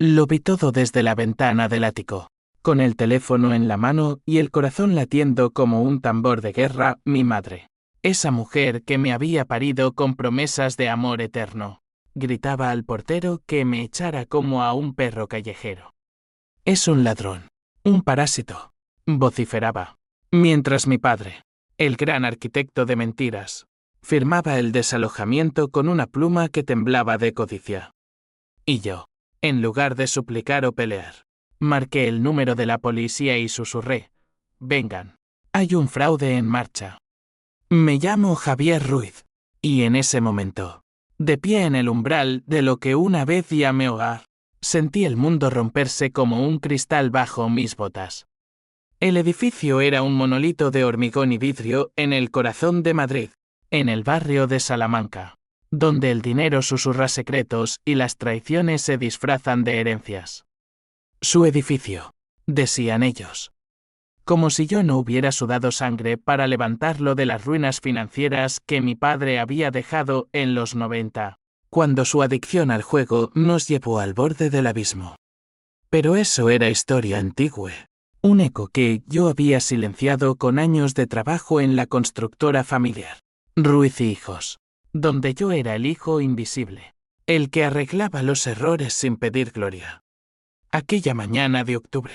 Lo vi todo desde la ventana del ático. Con el teléfono en la mano y el corazón latiendo como un tambor de guerra, mi madre. Esa mujer que me había parido con promesas de amor eterno. Gritaba al portero que me echara como a un perro callejero. Es un ladrón. Un parásito. Vociferaba. Mientras mi padre, el gran arquitecto de mentiras, firmaba el desalojamiento con una pluma que temblaba de codicia. Y yo, en lugar de suplicar o pelear, marqué el número de la policía y susurré: vengan, hay un fraude en marcha. Me llamo Javier Ruiz. Y en ese momento, de pie en el umbral de lo que una vez llamé hogar, sentí el mundo romperse como un cristal bajo mis botas. El edificio era un monolito de hormigón y vidrio en el corazón de Madrid, en el barrio de Salamanca, donde el dinero susurra secretos y las traiciones se disfrazan de herencias. Su edificio, decían ellos. Como si yo no hubiera sudado sangre para levantarlo de las ruinas financieras que mi padre había dejado en los 90, cuando su adicción al juego nos llevó al borde del abismo. Pero eso era historia antigua. Un eco que yo había silenciado con años de trabajo en la constructora familiar, Ruiz y Hijos, donde yo era el hijo invisible, el que arreglaba los errores sin pedir gloria. Aquella mañana de octubre,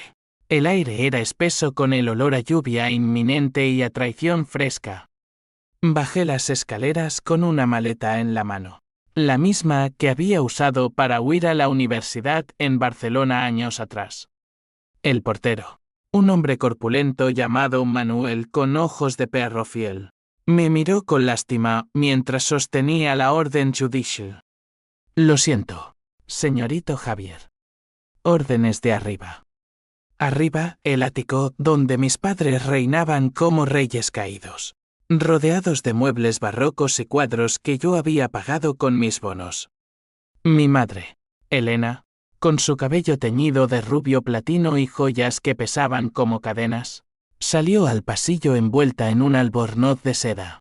el aire era espeso con el olor a lluvia inminente y a traición fresca. Bajé las escaleras con una maleta en la mano, la misma que había usado para huir a la universidad en Barcelona años atrás. El portero, un hombre corpulento llamado Manuel con ojos de perro fiel, me miró con lástima mientras sostenía la orden judicial. Lo siento, señorito Javier. Órdenes de arriba. Arriba, el ático donde mis padres reinaban como reyes caídos, rodeados de muebles barrocos y cuadros que yo había pagado con mis bonos. Mi madre, Elena, con su cabello teñido de rubio platino y joyas que pesaban como cadenas, salió al pasillo envuelta en un albornoz de seda.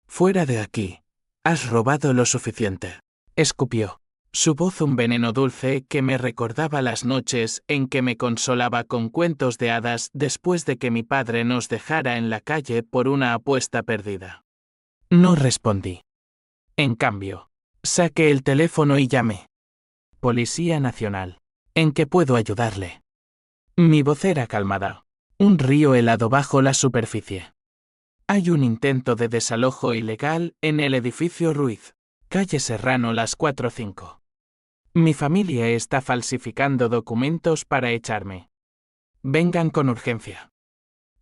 Fuera de aquí. Has robado lo suficiente. Escupió. Su voz un veneno dulce que me recordaba las noches en que me consolaba con cuentos de hadas después de que mi padre nos dejara en la calle por una apuesta perdida. No respondí. En cambio, saqué el teléfono y llamé. Policía Nacional. ¿En qué puedo ayudarle? Mi voz era calmada. Un río helado bajo la superficie. Hay un intento de desalojo ilegal en el edificio Ruiz, calle Serrano las 4-5. Mi familia está falsificando documentos para echarme. Vengan con urgencia.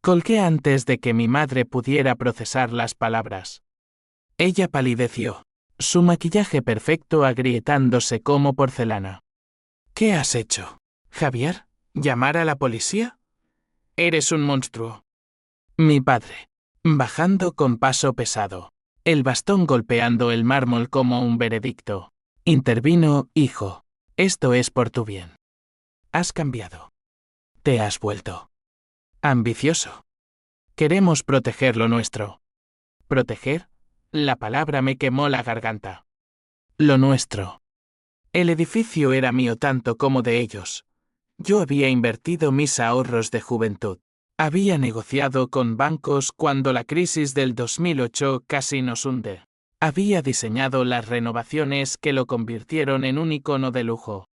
Colgué antes de que mi madre pudiera procesar las palabras. Ella palideció, su maquillaje perfecto agrietándose como porcelana. ¿Qué has hecho, Javier? ¿Llamar a la policía? Eres un monstruo. Mi padre, bajando con paso pesado, el bastón golpeando el mármol como un veredicto, intervino: hijo, esto es por tu bien. Has cambiado. Te has vuelto ambicioso. Queremos proteger lo nuestro. ¿Proteger? La palabra me quemó la garganta. Lo nuestro. El edificio era mío tanto como de ellos. Yo había invertido mis ahorros de juventud. Había negociado con bancos cuando la crisis del 2008 casi nos hunde. Había diseñado las renovaciones que lo convirtieron en un icono de lujo.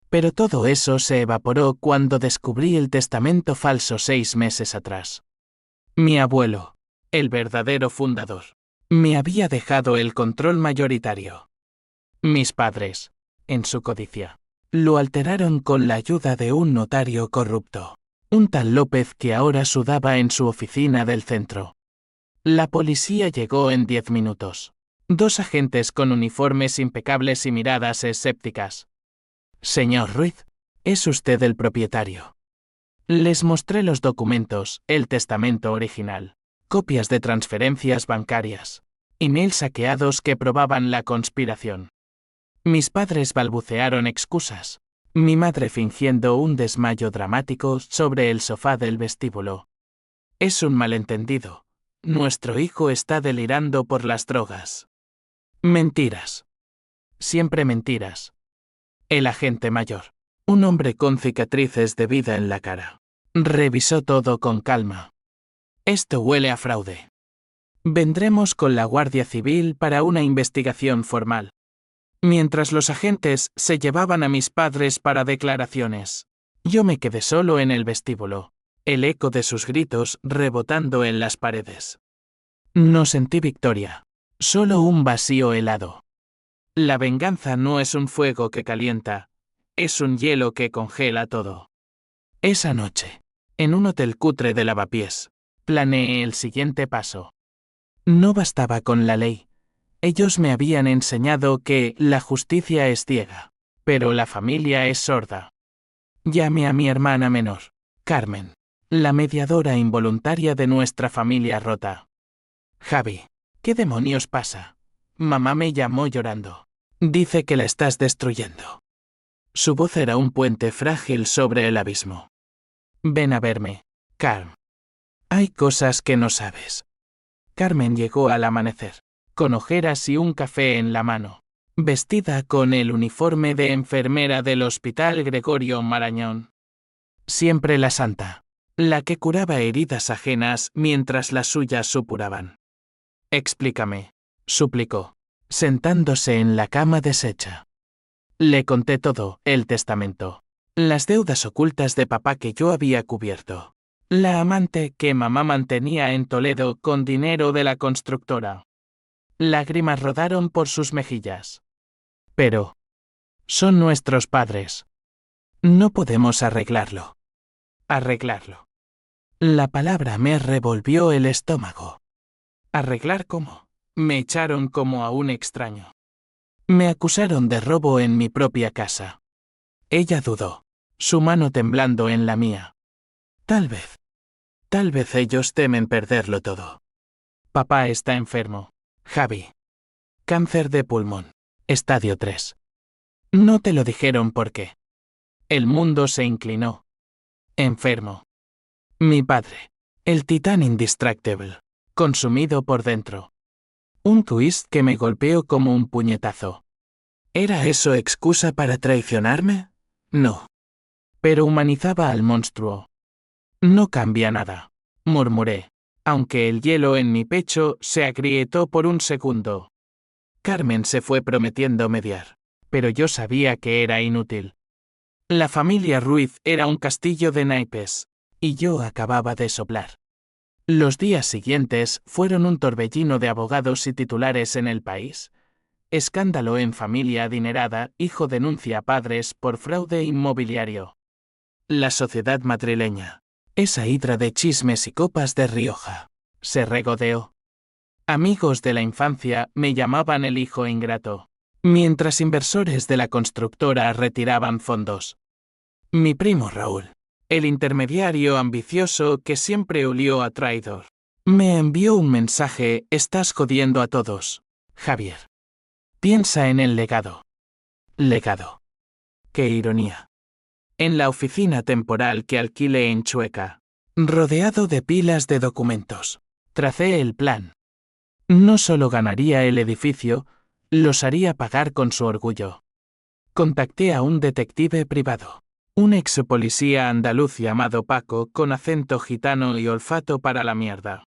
Pero todo eso se evaporó cuando descubrí el testamento falso 6 meses atrás. Mi abuelo, el verdadero fundador, me había dejado el control mayoritario. Mis padres, en su codicia, lo alteraron con la ayuda de un notario corrupto, un tal López que ahora sudaba en su oficina del centro. La policía llegó en 10 minutos. 2 agentes con uniformes impecables y miradas escépticas. Señor Ruiz, es usted el propietario. Les mostré los documentos, el testamento original, copias de transferencias bancarias, emails saqueados que probaban la conspiración. Mis padres balbucearon excusas, mi madre fingiendo un desmayo dramático sobre el sofá del vestíbulo. Es un malentendido. Nuestro hijo está delirando por las drogas. Mentiras. Siempre mentiras. El agente mayor, Un hombre con cicatrices de vida en la cara. Revisó todo con calma. Esto huele a fraude. Vendremos con la Guardia Civil para una investigación formal. Mientras los agentes se llevaban a mis padres para declaraciones, yo me quedé solo en el vestíbulo, el eco de sus gritos rebotando en las paredes. No sentí victoria, solo un vacío helado. La venganza no es un fuego que calienta, es un hielo que congela todo. Esa noche, en un hotel cutre de Lavapiés, planeé el siguiente paso. No bastaba con la ley. Ellos me habían enseñado que la justicia es ciega, pero la familia es sorda. Llamé a mi hermana menor, Carmen, la mediadora involuntaria de nuestra familia rota. Javi, ¿qué demonios pasa? Mamá me llamó llorando. Dice que la estás destruyendo. Su voz era un puente frágil sobre el abismo. Ven a verme, Carm. Hay cosas que no sabes. Carmen llegó al amanecer, con ojeras y un café en la mano, vestida con el uniforme de enfermera del Hospital Gregorio Marañón. Siempre la santa, la que curaba heridas ajenas mientras las suyas supuraban. Explícame, suplicó, sentándose en la cama deshecha. Le conté todo, el testamento, las deudas ocultas de papá que yo había cubierto, la amante que mamá mantenía en Toledo con dinero de la constructora. Lágrimas rodaron por sus mejillas. Pero son nuestros padres. No podemos arreglarlo. Arreglarlo. La palabra me revolvió el estómago. ¿Arreglar cómo? Me echaron como a un extraño. Me acusaron de robo en mi propia casa. Ella dudó, su mano temblando en la mía. Tal vez ellos temen perderlo todo. Papá está enfermo, Javi. Cáncer de pulmón, estadio 3. No te lo dijeron por qué. El mundo se inclinó. Enfermo. Mi padre, el titán indistractable, consumido por dentro. Un twist que me golpeó como un puñetazo. ¿Era eso excusa para traicionarme? No. Pero humanizaba al monstruo. No cambia nada, murmuré, aunque el hielo en mi pecho se agrietó por un segundo. Carmen se fue prometiendo mediar, pero yo sabía que era inútil. La familia Ruiz era un castillo de naipes, y yo acababa de soplar. Los días siguientes fueron un torbellino de abogados y titulares en el país. Escándalo en familia adinerada, hijo denuncia a padres por fraude inmobiliario. La sociedad madrileña, esa hidra de chismes y copas de Rioja, se regodeó. Amigos de la infancia me llamaban el hijo ingrato, mientras inversores de la constructora retiraban fondos. Mi primo Raúl, el intermediario ambicioso que siempre olió a traidor, me envió un mensaje: estás jodiendo a todos, Javier. Piensa en el legado. Legado. Qué ironía. En la oficina temporal que alquilé en Chueca, rodeado de pilas de documentos, tracé el plan. No solo ganaría el edificio, los haría pagar con su orgullo. Contacté a un detective privado, un ex policía andaluz llamado Paco con acento gitano y olfato para la mierda.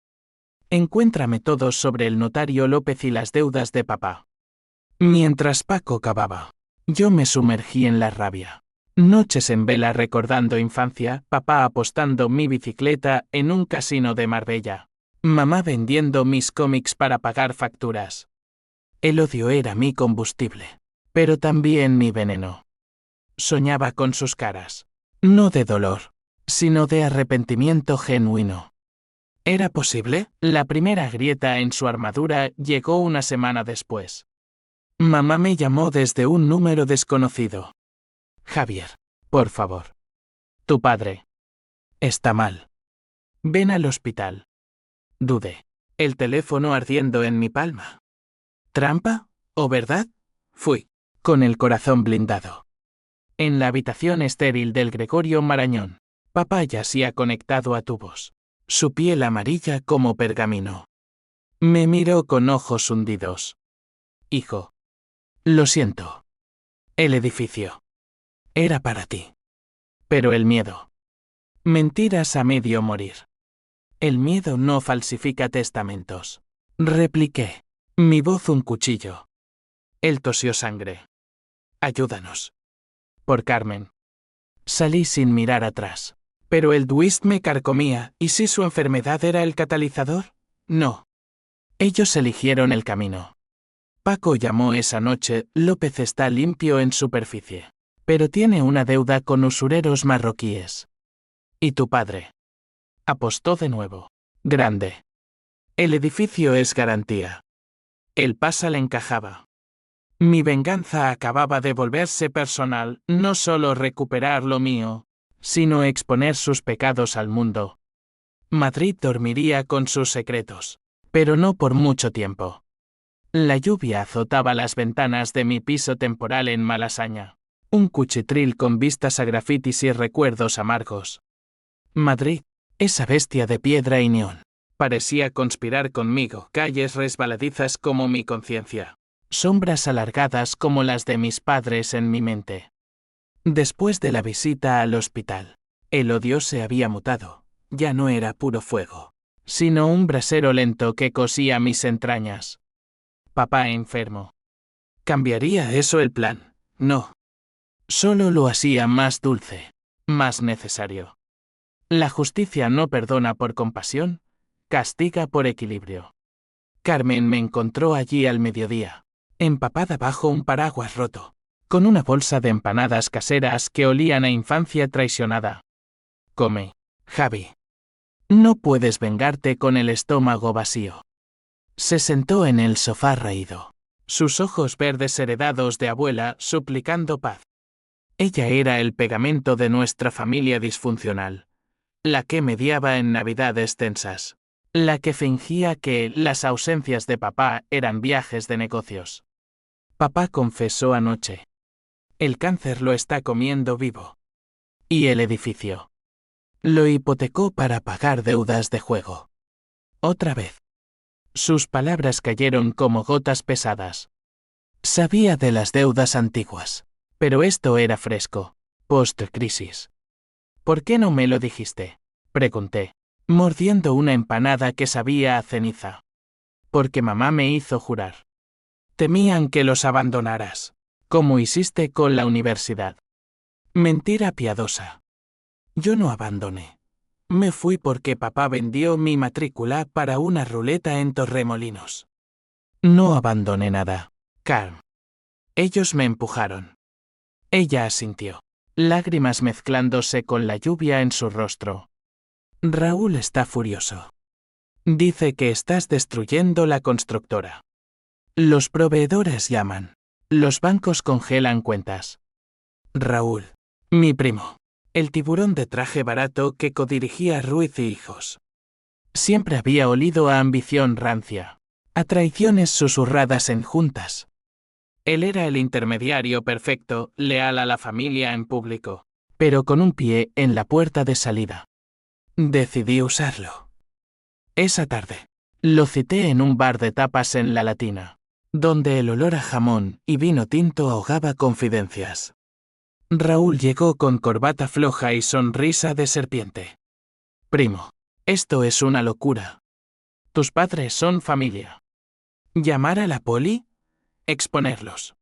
Encuéntrame todo sobre el notario López y las deudas de papá. Mientras Paco cavaba, yo me sumergí en la rabia. Noches en vela recordando infancia, papá apostando mi bicicleta en un casino de Marbella, mamá vendiendo mis cómics para pagar facturas. El odio era mi combustible, pero también mi veneno. Soñaba con sus caras, no de dolor, sino de arrepentimiento genuino. ¿Era posible? La primera grieta en su armadura llegó una semana después. Mamá me llamó desde un número desconocido. Javier, por favor. Tu padre está mal. Ven al hospital. Dudé. El teléfono ardiendo en mi palma. ¿Trampa? ¿O verdad? Fui, con el corazón blindado. En la habitación estéril del Gregorio Marañón, papá yacía conectado a tubos, su piel amarilla como pergamino. Me miró con ojos hundidos. Hijo. Lo siento. El edificio. Era para ti. Pero el miedo. Mentiras a medio morir. El miedo no falsifica testamentos. Repliqué. Mi voz un cuchillo. Él tosió sangre. Ayúdanos. Por Carmen. Salí sin mirar atrás. Pero el twist me carcomía, ¿y si su enfermedad era el catalizador? No. Ellos eligieron el camino. Paco llamó esa noche, López está limpio en superficie. Pero tiene una deuda con usureros marroquíes. ¿Y tu padre? Apostó de nuevo. Grande. El edificio es garantía. El pasa le encajaba. Mi venganza acababa de volverse personal, no solo recuperar lo mío, sino exponer sus pecados al mundo. Madrid dormiría con sus secretos, pero no por mucho tiempo. La lluvia azotaba las ventanas de mi piso temporal en Malasaña. Un cuchitril con vistas a grafitis y recuerdos amargos. Madrid, esa bestia de piedra y neón, parecía conspirar conmigo, calles resbaladizas como mi conciencia. Sombras alargadas como las de mis padres en mi mente. Después de la visita al hospital, el odio se había mutado, ya no era puro fuego, sino un brasero lento que cosía mis entrañas. Papá enfermo. ¿Cambiaría eso el plan? No. Solo lo hacía más dulce, más necesario. La justicia no perdona por compasión, castiga por equilibrio. Carmen me encontró allí al mediodía, empapada bajo un paraguas roto, con una bolsa de empanadas caseras que olían a infancia traicionada. Come, Javi. No puedes vengarte con el estómago vacío. Se sentó en el sofá raído, sus ojos verdes heredados de abuela suplicando paz. Ella era el pegamento de nuestra familia disfuncional, la que mediaba en navidades tensas, la que fingía que las ausencias de papá eran viajes de negocios. Papá confesó anoche. El cáncer lo está comiendo vivo. ¿Y el edificio? Lo hipotecó para pagar deudas de juego. Otra vez. Sus palabras cayeron como gotas pesadas. Sabía de las deudas antiguas, pero esto era fresco, post-crisis. ¿Por qué no me lo dijiste?, pregunté, mordiendo una empanada que sabía a ceniza. Porque mamá me hizo jurar. Temían que los abandonaras, como hiciste con la universidad. Mentira piadosa. Yo no abandoné. Me fui porque papá vendió mi matrícula para una ruleta en Torremolinos. No abandoné nada, Carm. Ellos me empujaron. Ella asintió, lágrimas mezclándose con la lluvia en su rostro. Raúl está furioso. Dice que estás destruyendo la constructora. Los proveedores llaman. Los bancos congelan cuentas. Raúl, mi primo, el tiburón de traje barato que codirigía Ruiz y Hijos. Siempre había olido a ambición rancia, a traiciones susurradas en juntas. Él era el intermediario perfecto, leal a la familia en público, pero con un pie en la puerta de salida. Decidí usarlo. Esa tarde, lo cité en un bar de tapas en La Latina, donde el olor a jamón y vino tinto ahogaba confidencias. Raúl llegó con corbata floja y sonrisa de serpiente. Primo, esto es una locura. Tus padres son familia. ¿Llamar a la poli? Exponerlos.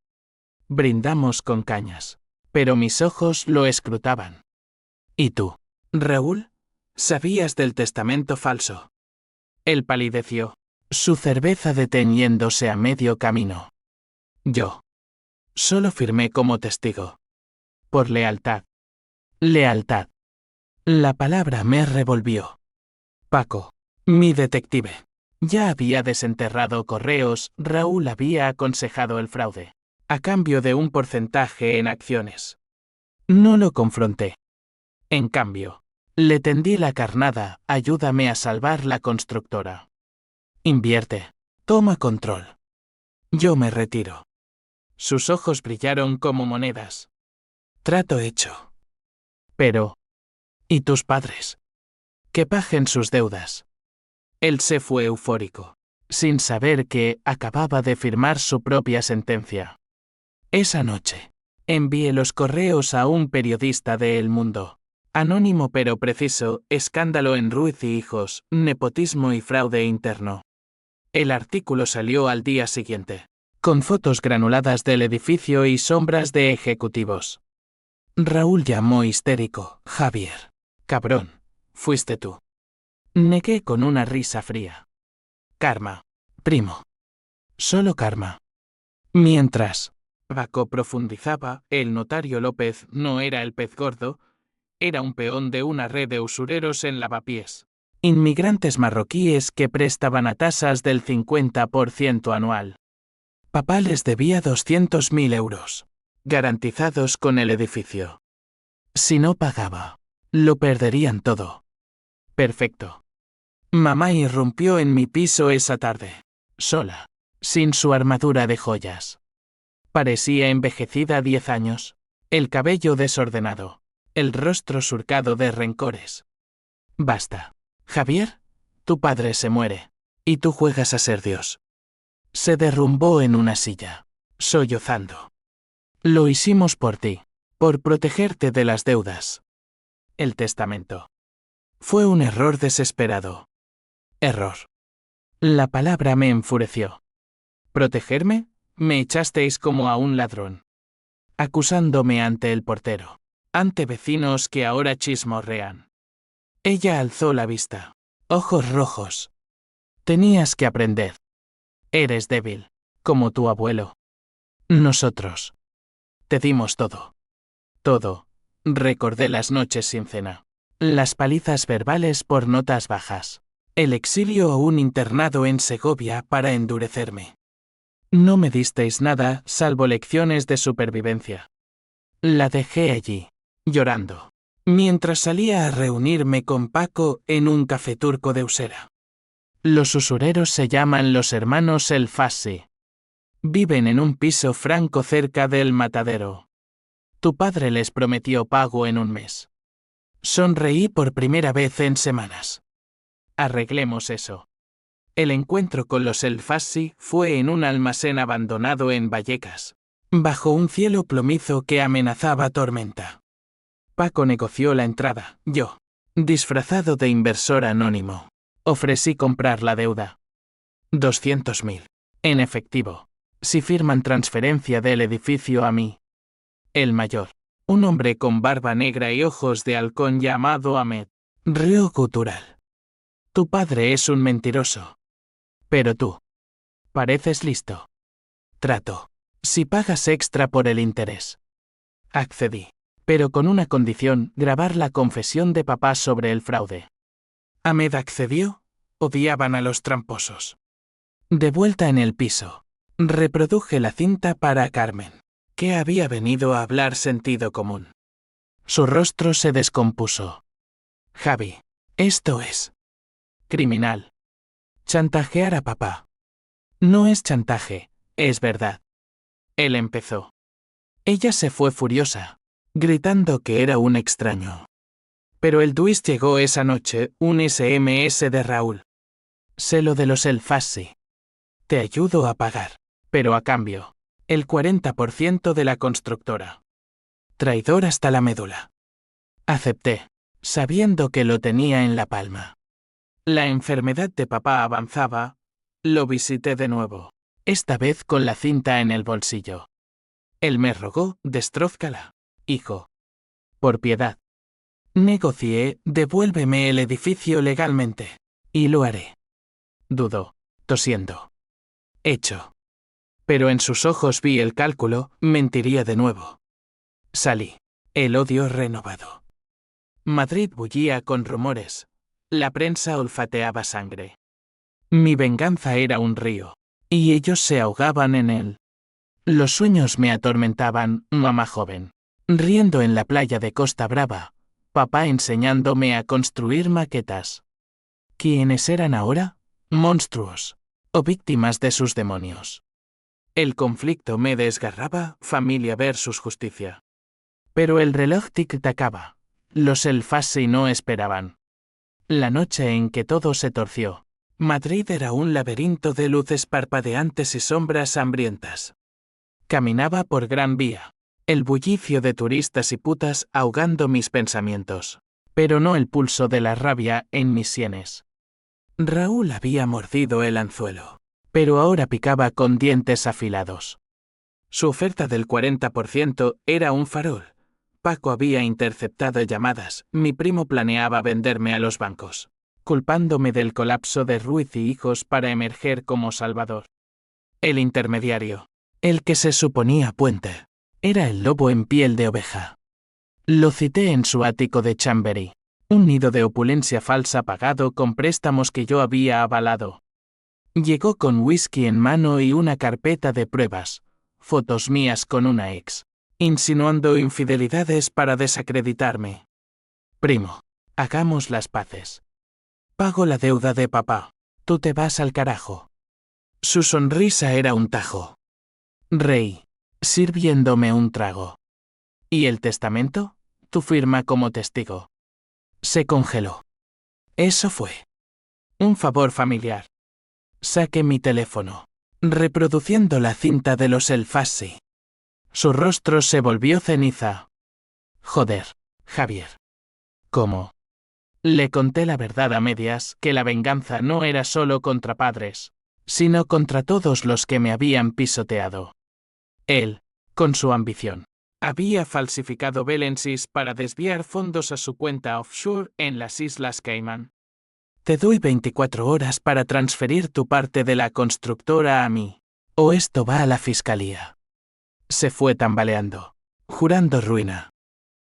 Brindamos con cañas, pero mis ojos lo escrutaban. ¿Y tú, Raúl? ¿Sabías del testamento falso? Él palideció, su cerveza deteniéndose a medio camino. Yo. Solo firmé como testigo. Por lealtad. Lealtad. La palabra me revolvió. Paco, mi detective. Ya había desenterrado correos, Raúl había aconsejado el fraude, a cambio de un porcentaje en acciones. No lo confronté. En cambio, le tendí la carnada, ayúdame a salvar la constructora. Invierte, toma control. Yo me retiro. Sus ojos brillaron como monedas. Trato hecho. Pero, ¿y tus padres? Que paguen sus deudas. Él se fue eufórico, sin saber que acababa de firmar su propia sentencia. Esa noche, Envié los correos a un periodista de El Mundo. Anónimo pero preciso, escándalo en Ruiz y Hijos, nepotismo y fraude interno. El artículo salió al día siguiente, con fotos granuladas del edificio y sombras de ejecutivos. Raúl llamó histérico. Javier. Cabrón. Fuiste tú. Negué con una risa fría. Karma. Primo. Solo karma. Mientras Paco profundizaba, el notario López no era el pez gordo, era un peón de una red de usureros en Lavapiés. Inmigrantes marroquíes que prestaban a tasas del 50% anual. Papá les debía 200.000 euros, garantizados con el edificio. Si no pagaba, lo perderían todo. Perfecto. Mamá irrumpió en mi piso esa tarde, sola, sin su armadura de joyas. Parecía envejecida 10 años, el cabello desordenado, el rostro surcado de rencores. Basta. Javier, tu padre se muere, y tú juegas a ser Dios. Se derrumbó en una silla, sollozando. Lo hicimos por ti, por protegerte de las deudas. El testamento. Fue un error desesperado. Error. La palabra me enfureció. ¿Protegerme? Me echasteis como a un ladrón. Acusándome ante el portero, ante vecinos que ahora chismorrean. Ella alzó la vista. Ojos rojos. Tenías que aprender. Eres débil, como tu abuelo. Nosotros. Te dimos todo. Todo. Recordé las noches sin cena. Las palizas verbales por notas bajas. El exilio o un internado en Segovia para endurecerme. No me disteis nada, salvo lecciones de supervivencia. La dejé allí, llorando, mientras salía a reunirme con Paco en un café turco de Usera. Los usureros se llaman los hermanos El Fassi. Viven en un piso franco cerca del matadero. Tu padre les prometió pago en un mes. Sonreí por primera vez en semanas. Arreglemos eso. El encuentro con los El Fassi fue en un almacén abandonado en Vallecas, bajo un cielo plomizo que amenazaba tormenta. Paco negoció la entrada, yo, disfrazado de inversor anónimo, ofrecí comprar la deuda. 200.000, en efectivo, si firman transferencia del edificio a mí. El mayor, un hombre con barba negra y ojos de halcón llamado Ahmed, rió gutural. Tu padre es un mentiroso. Pero tú. Pareces listo. Trato. Si pagas extra por el interés. Accedí. Pero con una condición, grabar la confesión de papá sobre el fraude. Ahmed accedió. Odiaban a los tramposos. De vuelta en el piso, reproduje la cinta para Carmen, que había venido a hablar sentido común. Su rostro se descompuso. Javi, esto es criminal. Chantajear a papá. No es chantaje, es verdad. Él empezó. Ella se fue furiosa, gritando que era un extraño. Pero el Duis llegó esa noche, un SMS de Raúl. Sé lo de los El Fassi. Te ayudo a pagar, pero a cambio, el 40% de la constructora. Traidor hasta la médula. Acepté, sabiendo que lo tenía en la palma. La enfermedad de papá avanzaba. Lo visité de nuevo, esta vez con la cinta en el bolsillo. Él me rogó, destrózcala, hijo. Por piedad. Negocié, devuélveme el edificio legalmente. Y lo haré. Dudó, tosiendo. Hecho. Pero en sus ojos vi el cálculo, mentiría de nuevo. Salí. El odio renovado. Madrid bullía con rumores. La prensa olfateaba sangre. Mi venganza era un río, y ellos se ahogaban en él. Los sueños me atormentaban, mamá joven, riendo en la playa de Costa Brava, papá enseñándome a construir maquetas. ¿Quiénes eran ahora? Monstruos, o víctimas de sus demonios. El conflicto me desgarraba, familia versus justicia. Pero el reloj tic-tacaba. Los El Fassi no esperaban. La noche en que todo se torció, Madrid era un laberinto de luces parpadeantes y sombras hambrientas. Caminaba por Gran Vía, El bullicio de turistas y putas ahogando mis pensamientos, pero no el pulso de la rabia en mis sienes. Raúl había mordido el anzuelo, pero ahora picaba con dientes afilados. Su oferta del 40% era un farol. Paco había interceptado llamadas, mi primo planeaba venderme a los bancos, culpándome del colapso de Ruiz y Hijos para emerger como salvador. El intermediario, el que se suponía puente, era el lobo en piel de oveja. Lo cité en su ático de Chamberí, un nido de opulencia falsa pagado con préstamos que yo había avalado. Llegó con whisky en mano y una carpeta de pruebas, fotos mías con una ex, insinuando infidelidades para desacreditarme. Primo, hagamos las paces. Pago la deuda de papá, tú te vas al carajo. Su sonrisa era un tajo. Reí, sirviéndome un trago. ¿Y el testamento? Tu firma como testigo. Se congeló. Eso fue un favor familiar. Saqué mi teléfono, reproduciendo la cinta de los Elfassi. Su rostro se volvió ceniza. Joder, Javier. ¿Cómo? Le conté la verdad a medias, que la venganza no era solo contra padres, sino contra todos los que me habían pisoteado. Él, con su ambición, había falsificado balances para desviar fondos a su cuenta offshore en las Islas Caimán. Te doy 24 horas para transferir tu parte de la constructora a mí, o esto va a la fiscalía. Se fue tambaleando, jurando ruina.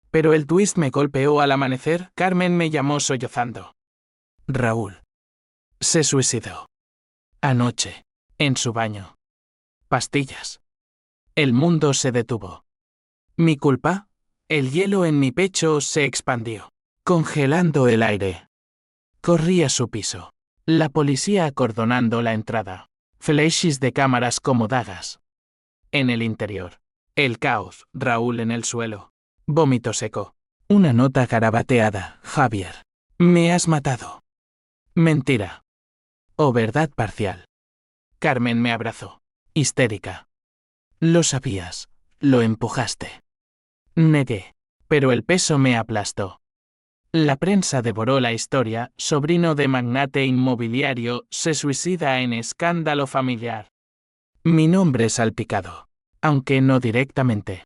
Pero el twist me golpeó al amanecer. Carmen me llamó sollozando. Raúl se suicidó. Anoche, en su baño. Pastillas. El mundo se detuvo. ¿Mi culpa? El hielo en mi pecho se expandió, congelando el aire. Corrí a su piso. La policía acordonando la entrada. Flashes de cámaras como dagas. En el interior. El caos. Raúl en el suelo. Vómito seco. Una nota garabateada. Javier. Me has matado. Mentira. O verdad parcial. Carmen me abrazó. Histérica. Lo sabías. Lo empujaste. Negué. Pero el peso me aplastó. La prensa devoró la historia. Sobrino de magnate inmobiliario se suicida en escándalo familiar. Mi nombre salpicado. Aunque no directamente.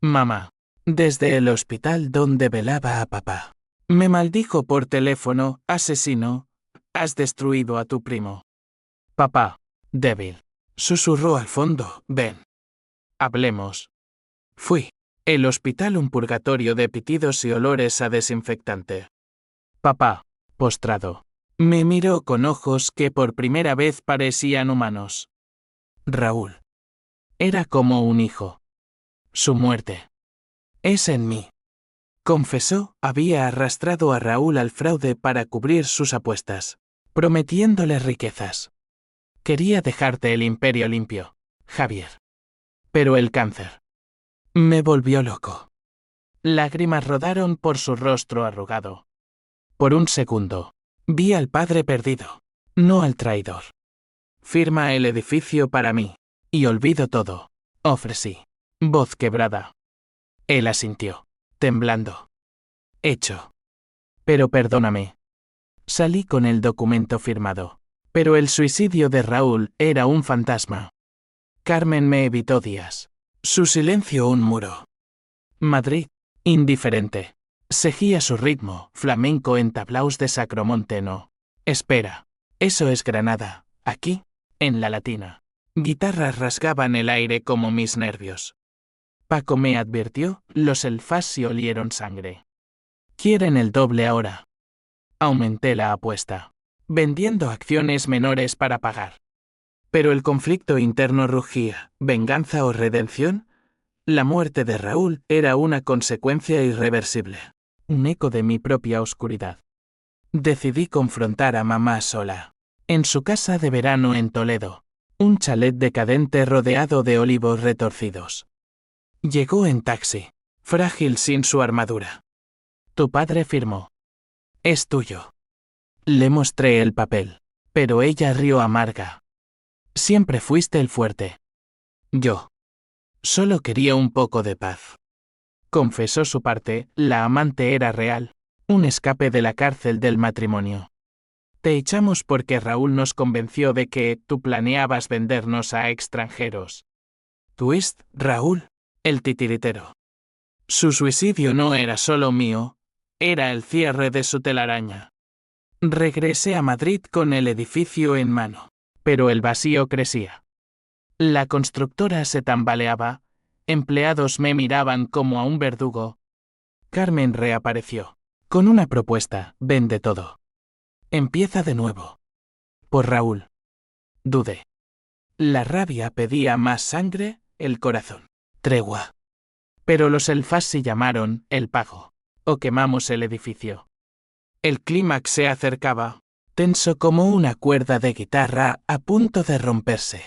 Mamá. Desde el hospital donde velaba a papá. Me maldijo por teléfono. Asesino. Has destruido a tu primo. Papá. Débil. Susurró al fondo. Ven. Hablemos. Fui. El hospital un purgatorio de pitidos y olores a desinfectante. Papá, postrado, me miró con ojos que por primera vez parecían humanos. Raúl. Era como un hijo. Su muerte. Es en mí. Confesó, había arrastrado a Raúl al fraude para cubrir sus apuestas, prometiéndole riquezas. Quería dejarte el imperio limpio, Javier. Pero el cáncer me volvió loco. Lágrimas rodaron por su rostro arrugado. Por un segundo, vi al padre perdido, no al traidor. Firma el edificio para mí, y olvido todo, ofrecí, voz quebrada. Él asintió, temblando. Hecho. Pero perdóname. Salí con el documento firmado, pero el suicidio de Raúl era un fantasma. Carmen me evitó días. Su silencio un muro. Madrid, indiferente. Seguía su ritmo, flamenco en tablaos de Sacromonte no. Espera. Eso es Granada, aquí, en la Latina. Guitarras rasgaban el aire como mis nervios. Paco me advirtió, los Elfassi olieron sangre. Quieren el doble ahora. Aumenté la apuesta, vendiendo acciones menores para pagar. Pero el conflicto interno rugía, ¿venganza o redención? La muerte de Raúl era una consecuencia irreversible, un eco de mi propia oscuridad. Decidí confrontar a mamá sola, en su casa de verano en Toledo, un chalet decadente rodeado de olivos retorcidos. Llegó en taxi, frágil sin su armadura. Tu padre firmó. Es tuyo. Le mostré el papel, pero ella rió amarga. Siempre fuiste el fuerte. Yo. Solo quería un poco de paz. Confesó su parte, la amante era real. Un escape de la cárcel del matrimonio. Te echamos porque Raúl nos convenció de que tú planeabas vendernos a extranjeros. Twist, Raúl, el titiritero. Su suicidio no era solo mío, era el cierre de su telaraña. Regresé a Madrid con el edificio en mano, pero el vacío crecía. La constructora se tambaleaba, empleados me miraban como a un verdugo. Carmen reapareció. Con una propuesta, vende todo. Empieza de nuevo. Por Raúl. Dudé. La rabia pedía más sangre, el corazón. Tregua. Pero los Elfassi llamaron el pago. O quemamos el edificio. El clímax se acercaba, tenso como una cuerda de guitarra a punto de romperse.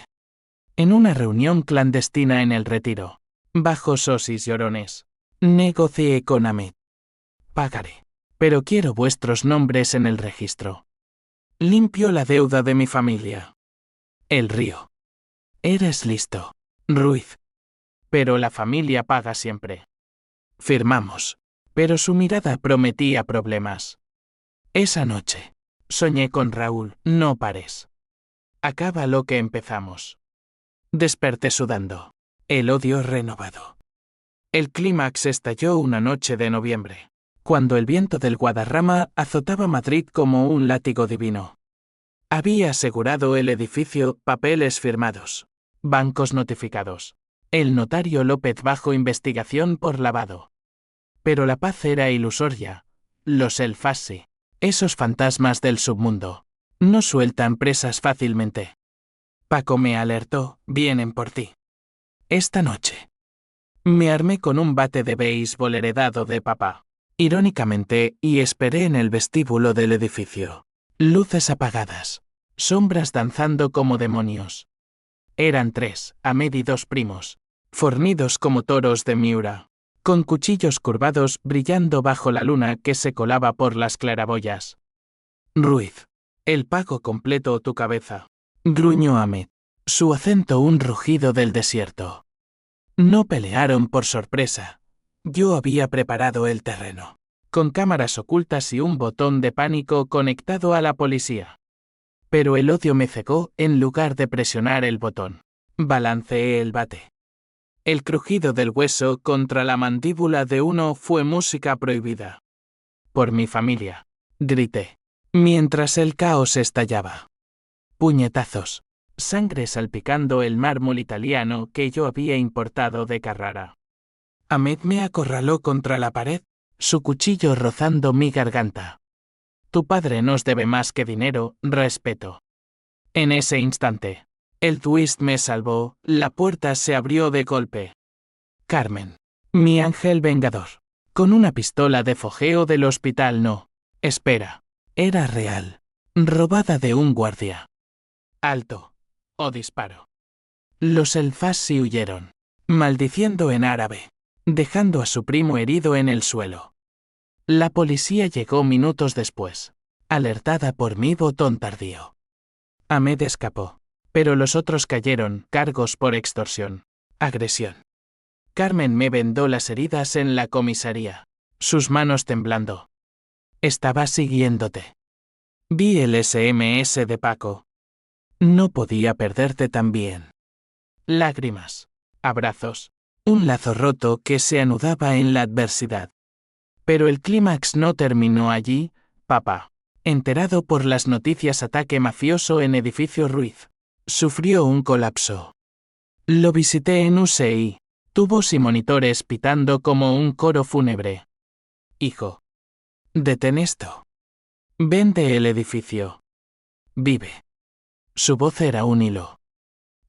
En una reunión clandestina en el Retiro, bajo sosis llorones, negocié con Ahmed. Pagaré. Pero quiero vuestros nombres en el registro. Limpio la deuda de mi familia. El río. Eres listo, Ruiz. Pero la familia paga siempre. Firmamos. Pero su mirada prometía problemas. Esa noche, soñé con Raúl, no pares. Acaba lo que empezamos. Desperté sudando. El odio renovado. El clímax estalló una noche de noviembre, cuando el viento del Guadarrama azotaba Madrid como un látigo divino. Había asegurado el edificio, papeles firmados, bancos notificados. El notario López bajo investigación por lavado. Pero la paz era ilusoria. Los Elfassi, esos fantasmas del submundo, no sueltan presas fácilmente. Paco me alertó, vienen por ti. Esta noche. Me armé con un bate de béisbol heredado de papá, irónicamente, y esperé en el vestíbulo del edificio. Luces apagadas, sombras danzando como demonios. Eran 3, Ahmed y 2 primos, fornidos como toros de Miura, con cuchillos curvados brillando bajo la luna que se colaba por las claraboyas. Ruiz, el pago completo o tu cabeza, gruñó Ahmed, su acento un rugido del desierto. No pelearon por sorpresa. Yo había preparado el terreno, con cámaras ocultas y un botón de pánico conectado a la policía. Pero el odio me cegó en lugar de presionar el botón. Balanceé el bate. El crujido del hueso contra la mandíbula de uno fue música prohibida. Por mi familia, grité, mientras el caos estallaba. Puñetazos, sangre salpicando el mármol italiano que yo había importado de Carrara. Ahmed me acorraló contra la pared, su cuchillo rozando mi garganta. Tu padre nos debe más que dinero, respeto. En ese instante, el twist me salvó, la puerta se abrió de golpe. Carmen, mi ángel vengador, con una pistola de fogeo del hospital no. Espera, era real, robada de un guardia. Alto, o disparo. Los Elfassi huyeron, maldiciendo en árabe, dejando a su primo herido en el suelo. La policía llegó minutos después, alertada por mi botón tardío. Ahmed escapó, pero los otros cayeron, cargos por extorsión, agresión. Carmen me vendó las heridas en la comisaría, sus manos temblando. Estaba siguiéndote. Vi el SMS de Paco. No podía perderte tan bien. Lágrimas, abrazos, un lazo roto que se anudaba en la adversidad. Pero el clímax no terminó allí, papá. Enterado por las noticias ataque mafioso en edificio Ruiz, sufrió un colapso. Lo visité en UCI, tubos y monitores pitando como un coro fúnebre. Hijo. Detén esto. Vende el edificio. Vive. Su voz era un hilo.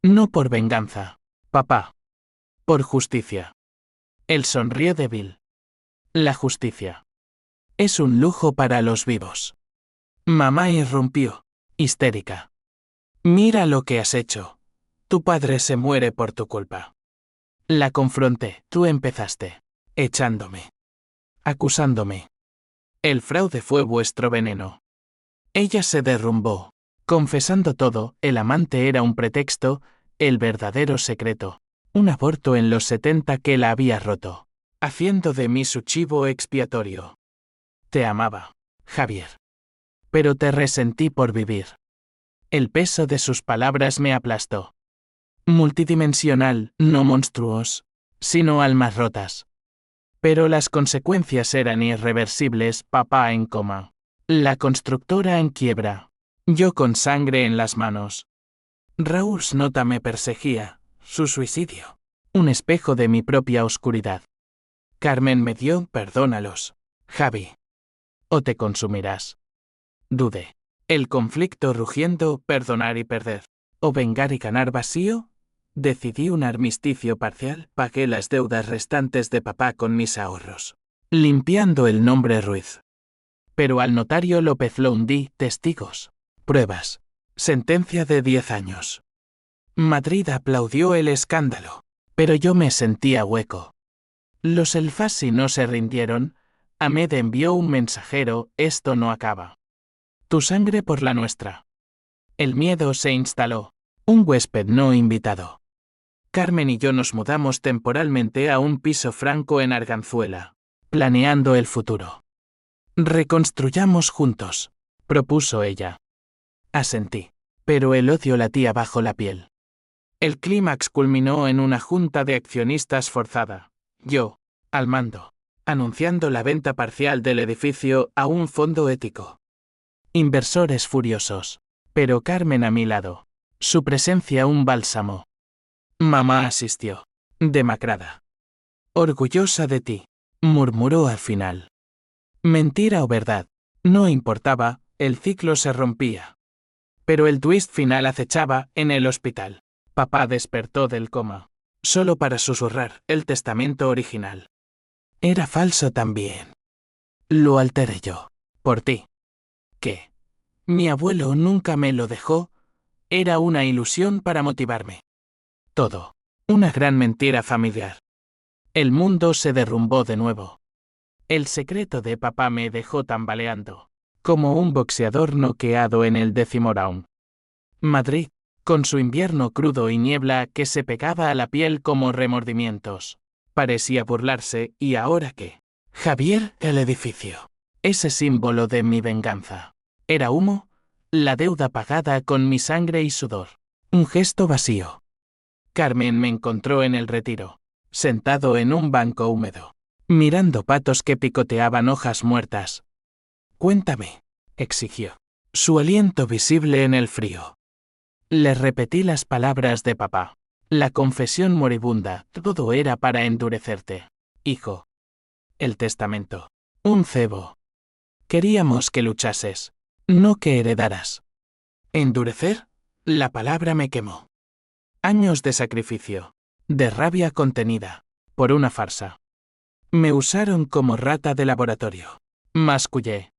No por venganza, papá. Por justicia. Él sonrió débil. La justicia. Es un lujo para los vivos. Mamá irrumpió, histérica. Mira lo que has hecho. Tu padre se muere por tu culpa. La confronté, tú empezaste, echándome. Acusándome. El fraude fue vuestro veneno. Ella se derrumbó, confesando todo, el amante era un pretexto, el verdadero secreto. Un aborto en los 70 que la había roto, haciendo de mí su chivo expiatorio. Te amaba, Javier. Pero te resentí por vivir. El peso de sus palabras me aplastó. Multidimensional, no monstruos, sino almas rotas. Pero las consecuencias eran irreversibles, papá en coma. La constructora en quiebra. Yo con sangre en las manos. Raúl's nota me perseguía, su suicidio. Un espejo de mi propia oscuridad. Carmen me dio, perdónalos, Javi. O te consumirás. Dudé. El conflicto rugiendo, perdonar y perder. O vengar y ganar vacío. Decidí un armisticio parcial, pagué las deudas restantes de papá con mis ahorros. Limpiando el nombre Ruiz. Pero al notario López lo hundí, testigos. Pruebas. Sentencia de 10 años. Madrid aplaudió el escándalo. Pero yo me sentía hueco. Los Elfasi no se rindieron. Ahmed envió un mensajero, esto no acaba. Tu sangre por la nuestra. El miedo se instaló. Un huésped no invitado. Carmen y yo nos mudamos temporalmente a un piso franco en Arganzuela, planeando el futuro. Reconstruyamos juntos, propuso ella. Asentí, pero el odio latía bajo la piel. El clímax culminó en una junta de accionistas forzada, yo, al mando, anunciando la venta parcial del edificio a un fondo ético. Inversores furiosos, pero Carmen a mi lado, su presencia un bálsamo. Mamá asistió, demacrada. Orgullosa de ti, murmuró al final. Mentira o verdad, no importaba, el ciclo se rompía. Pero el twist final acechaba en el hospital. Papá despertó del coma, solo para susurrar el testamento original. Era falso también. Lo alteré yo, por ti. ¿Qué? Mi abuelo nunca me lo dejó, era una ilusión para motivarme. Todo. Una gran mentira familiar. El mundo se derrumbó de nuevo. El secreto de papá me dejó tambaleando, como un boxeador noqueado en el 10º round. Madrid, con su invierno crudo y niebla que se pegaba a la piel como remordimientos. Parecía burlarse, ¿y ahora qué? Javier, el edificio. Ese símbolo de mi venganza. ¿Era humo? La deuda pagada con mi sangre y sudor. Un gesto vacío. Carmen me encontró en el retiro, sentado en un banco húmedo, mirando patos que picoteaban hojas muertas. Cuéntame, exigió, su aliento visible en el frío. Le repetí las palabras de papá. La confesión moribunda, todo era para endurecerte, hijo. El testamento. Un cebo. Queríamos que luchases, no que heredaras. ¿Endurecer? La palabra me quemó. Años de sacrificio, de rabia contenida, por una farsa. Me usaron como rata de laboratorio. Mascullé.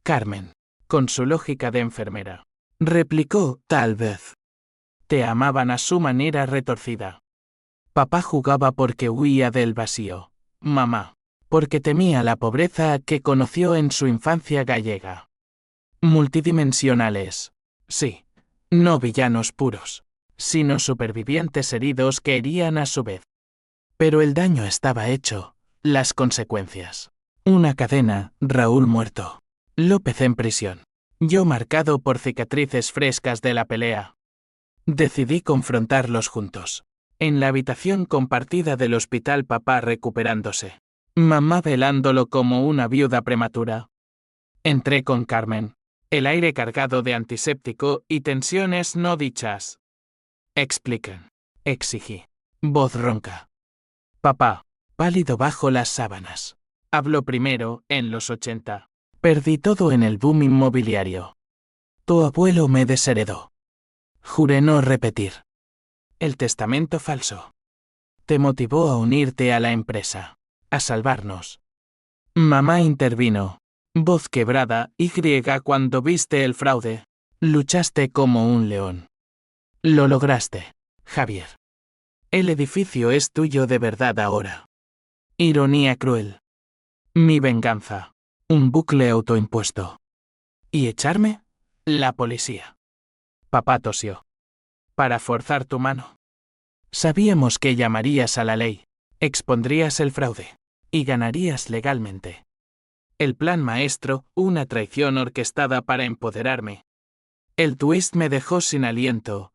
Carmen, con su lógica de enfermera, replicó, tal vez. Te amaban a su manera retorcida. Papá jugaba porque huía del vacío. Mamá, porque temía la pobreza que conoció en su infancia gallega. Multidimensionales. Sí, no villanos puros, sino supervivientes heridos que herían a su vez. Pero el daño estaba hecho, las consecuencias. Una cadena, Raúl muerto. López en prisión. Yo marcado por cicatrices frescas de la pelea. Decidí confrontarlos juntos. En la habitación compartida del hospital, papá recuperándose. Mamá velándolo como una viuda prematura. Entré con Carmen. El aire cargado de antiséptico y tensiones no dichas. Expliquen, exigí. Voz ronca. Papá, pálido bajo las sábanas. Habló primero, en los 80. Perdí todo en el boom inmobiliario. Tu abuelo me desheredó. Juré no repetir. El testamento falso. Te motivó a unirte a la empresa, a salvarnos. Mamá intervino. Voz quebrada y griega cuando viste el fraude. Luchaste como un león. Lo lograste, Javier. El edificio es tuyo de verdad ahora. Ironía cruel. Mi venganza. Un bucle autoimpuesto. ¿Y echarme? La policía. Papá tosió. Para forzar tu mano. Sabíamos que llamarías a la ley, expondrías el fraude, y ganarías legalmente. El plan maestro, una traición orquestada para empoderarme. El twist me dejó sin aliento.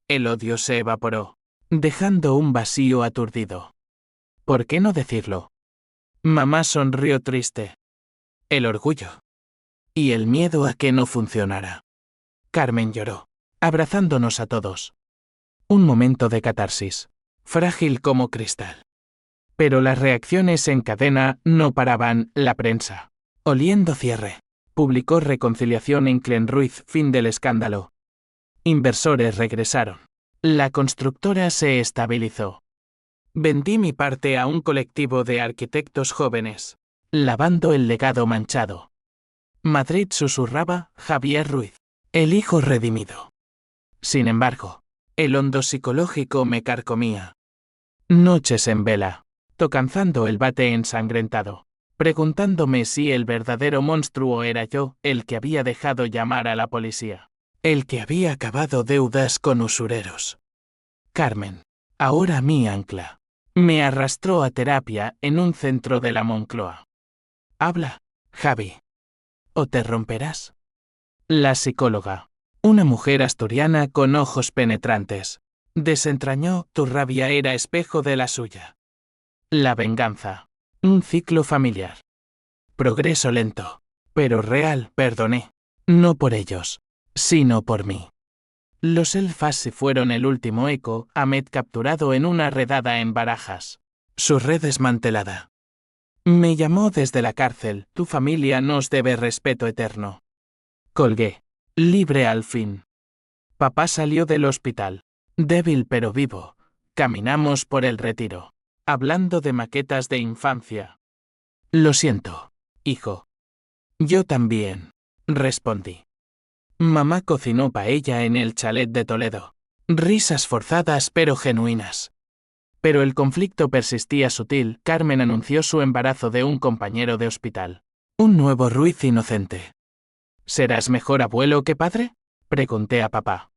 El odio se evaporó, dejando un vacío aturdido. ¿Por qué no decirlo? Mamá sonrió triste. El orgullo. Y el miedo a que no funcionara. Carmen lloró, abrazándonos a todos. Un momento de catarsis, frágil como cristal. Pero las reacciones en cadena no paraban. La prensa, oliendo cierre, publicó reconciliación en Clenruiz, fin del escándalo. Inversores regresaron. La constructora se estabilizó. Vendí mi parte a un colectivo de arquitectos jóvenes, lavando el legado manchado. Madrid susurraba, Javier Ruiz, el hijo redimido. Sin embargo, el hondo psicológico me carcomía. Noches en vela, tocando el bate ensangrentado, preguntándome si el verdadero monstruo era yo, el que había dejado llamar a la policía, el que había acabado deudas con usureros. Carmen, ahora mi ancla, me arrastró a terapia en un centro de la Moncloa. Habla, Javi. ¿O te romperás? La psicóloga, una mujer asturiana con ojos penetrantes, desentrañó, tu rabia era espejo de la suya. La venganza, un ciclo familiar. Progreso lento, pero real, perdoné. No por ellos, sino por mí. Los Elfas fueron el último eco, Ahmed capturado en una redada en Barajas. Su red desmantelada. Me llamó desde la cárcel, tu familia nos debe respeto eterno. Colgué, libre al fin. Papá salió del hospital, débil pero vivo. Caminamos por el retiro, hablando de maquetas de infancia. Lo siento, hijo. Yo también, respondí. Mamá cocinó paella en el chalet de Toledo. Risas forzadas pero genuinas. Pero el conflicto persistía sutil. Carmen anunció su embarazo de un compañero de hospital. Un nuevo Ruiz inocente. ¿Serás mejor abuelo que padre?, pregunté a papá.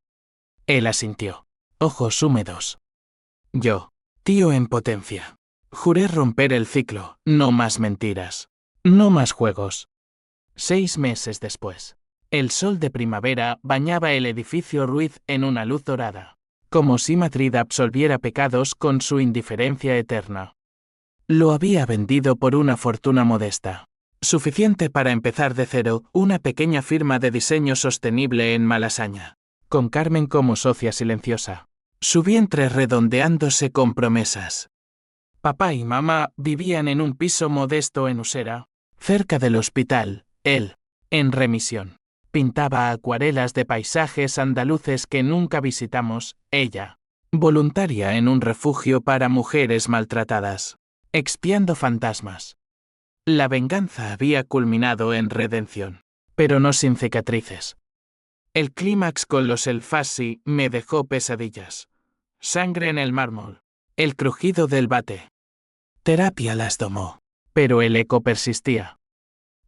Él asintió, ojos húmedos. Yo, tío en potencia. Juré romper el ciclo, no más mentiras. No más juegos. 6 meses después. El sol de primavera bañaba el edificio Ruiz en una luz dorada, como si Madrid absolviera pecados con su indiferencia eterna. Lo había vendido por una fortuna modesta, suficiente para empezar de cero, una pequeña firma de diseño sostenible en Malasaña, con Carmen como socia silenciosa, su vientre redondeándose con promesas. Papá y mamá vivían en un piso modesto en Usera, cerca del hospital. Él, en remisión, pintaba acuarelas de paisajes andaluces que nunca visitamos. Ella, voluntaria en un refugio para mujeres maltratadas, expiando fantasmas. La venganza había culminado en redención, pero no sin cicatrices. El clímax con los Elfasi me dejó pesadillas. Sangre en el mármol, el crujido del bate. Terapia las domó, pero el eco persistía.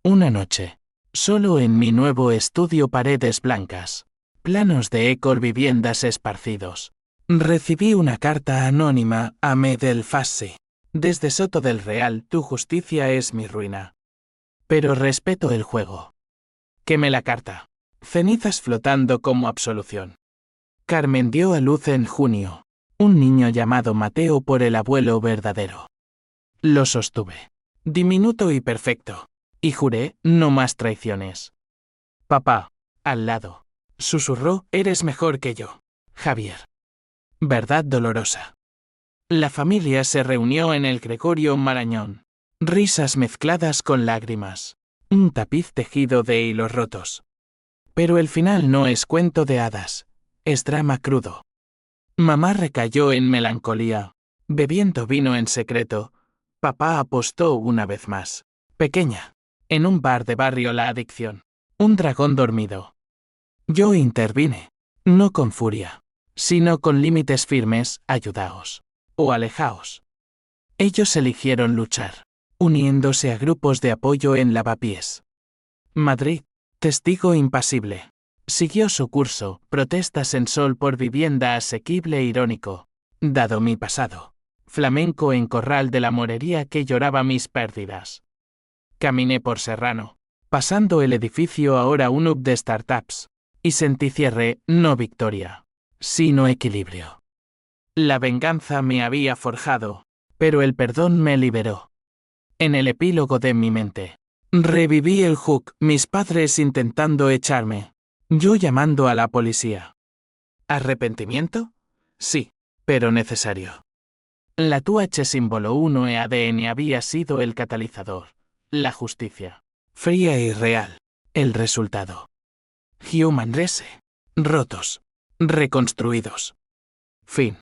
Una noche, solo en mi nuevo estudio, paredes blancas, planos de Ecor, viviendas esparcidos. Recibí una carta anónima, Ahmed Elfasi. Desde Soto del Real, tu justicia es mi ruina. Pero respeto el juego. Quemé la carta. Cenizas flotando como absolución. Carmen dio a luz en junio. Un niño llamado Mateo por el abuelo verdadero. Lo sostuve. Diminuto y perfecto. Y juré, no más traiciones. Papá, al lado, susurró, eres mejor que yo, Javier. Verdad dolorosa. La familia se reunió en el Gregorio Marañón. Risas mezcladas con lágrimas. Un tapiz tejido de hilos rotos. Pero el final no es cuento de hadas. Es drama crudo. Mamá recayó en melancolía. Bebiendo vino en secreto. Papá apostó una vez más. Pequeña. En un bar de barrio la adicción. Un dragón dormido. Yo intervine. No con furia, sino con límites firmes, ayudaos. O alejaos. Ellos eligieron luchar, uniéndose a grupos de apoyo en Lavapiés. Madrid, testigo impasible. Siguió su curso, protestas en Sol por vivienda asequible irónico. Dado mi pasado. Flamenco en corral de la morería que lloraba mis pérdidas. Caminé por Serrano, pasando el edificio ahora un hub de startups, y sentí cierre, no victoria, sino equilibrio. La venganza me había forjado, pero el perdón me liberó. En el epílogo de mi mente, reviví el hook, mis padres intentando echarme, yo llamando a la policía. ¿Arrepentimiento? Sí, pero necesario. La TUH símbolo 1 EADN había sido el catalizador. La justicia. Fría y real. El resultado. Human Race. Rotos. Reconstruidos. Fin.